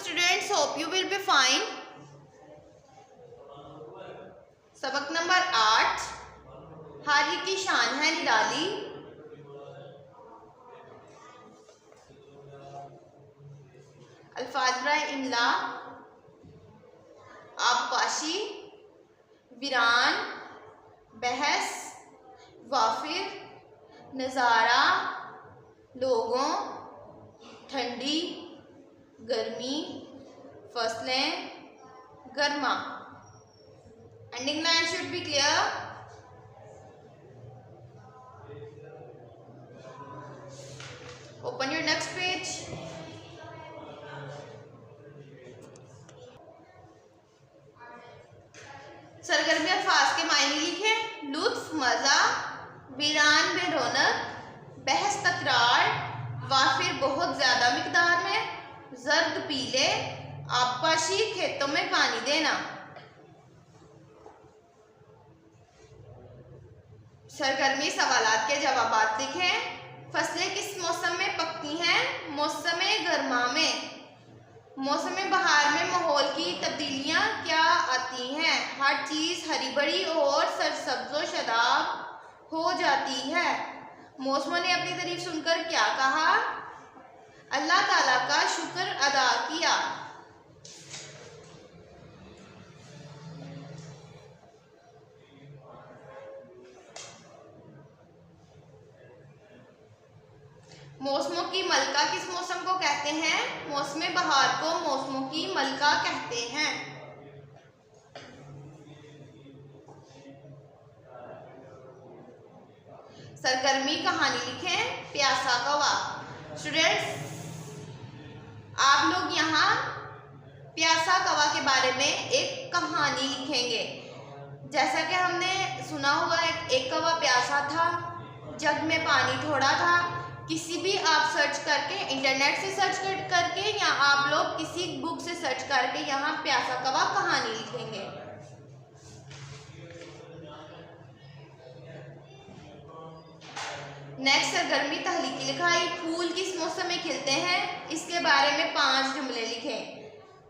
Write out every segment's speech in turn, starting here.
students, hope you will be fine. सबक number 8, हारी की शान है निराली। अल्फाज बराए इमला, आबपाशी, वीरान, बहस, वाफिर, नज़ारा, लोगों, ठंडी, गर्मी, फसलें, गर्मा। Ending line should be clear. Open your next page. सरगर्मी अल्फाज के मायने लिखें। लुत्फ मज़ा, वीरान में रौनक, बहस तकरार, वाफिर बहुत ज़्यादा मिकदार में, जर्द पीले, आबपाशी खेतों में पानी देना। सरगर्मी सवालात के जवाबात लिखें। फसलें किस मौसम में पकती हैं? मौसम गर्मा में। मौसम बहार में माहौल की तब्दीलियां क्या आती हैं? हर चीज़ हरी भरी और सरसब्ज़ो शदाब हो जाती है। मौसमों ने अपनी तारीफ सुनकर क्या कहा? अल्लाह ताला का शुक्र अदा किया। मौसमों की मलका किस मौसम को कहते हैं? मौसम बहार को मौसमों की मलका कहते हैं। सरगर्मी कहानी लिखें। प्यासा कौवा। स्टूडेंट्स, आप लोग यहाँ प्यासा कौवा के बारे में एक कहानी लिखेंगे। जैसा कि हमने सुना हुआ एक कौवा प्यासा था, जग में पानी थोड़ा था। किसी भी आप सर्च करके, इंटरनेट से सर्च करके या आप लोग किसी बुक से सर्च करके यहाँ प्यासा कौवा कहानी लिखेंगे। नेक्स्ट सरगर्मी तहलीकी लिखाई। फूल किस मौसम में खिलते हैं? इसके बारे में 5 जुमले लिखें।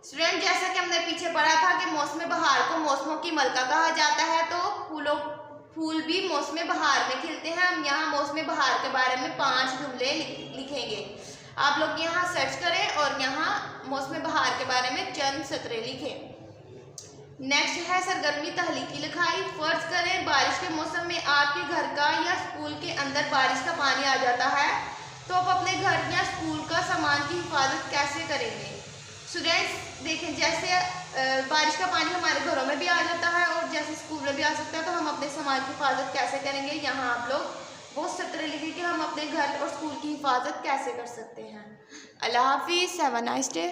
स्टूडेंट, जैसा कि हमने पीछे पढ़ा था कि मौसम बहार को मौसमों की मलका कहा जाता है, तो फूल भी मौसम बहार में खिलते हैं। हम यहाँ मौसम बहार के बारे में 5 जुमले लिखेंगे। आप लोग यहाँ सर्च करें और यहाँ मौसम बहार के बारे में चंद सतरे लिखें। नेक्स्ट है सरगर्मी तहलीकी लिखाई। फर्ज करें बारिश के मौसम में आपके घर का या स्कूल के अंदर बारिश का पानी आ जाता है, तो आप अपने घर या स्कूल का सामान की हिफाजत कैसे करेंगे? स्टूडेंट्स देखें, जैसे बारिश का पानी हमारे घरों में भी आ जाता है और जैसे स्कूल में भी आ सकता है, तो हम अपने सामान की हिफाजत कैसे करेंगे? यहाँ आप लोग बहुत सत्र लिखें कि हम अपने घर और स्कूल की हिफाजत कैसे कर सकते हैं। अल्लाह हाफिज़, हैव अ नाइस डे।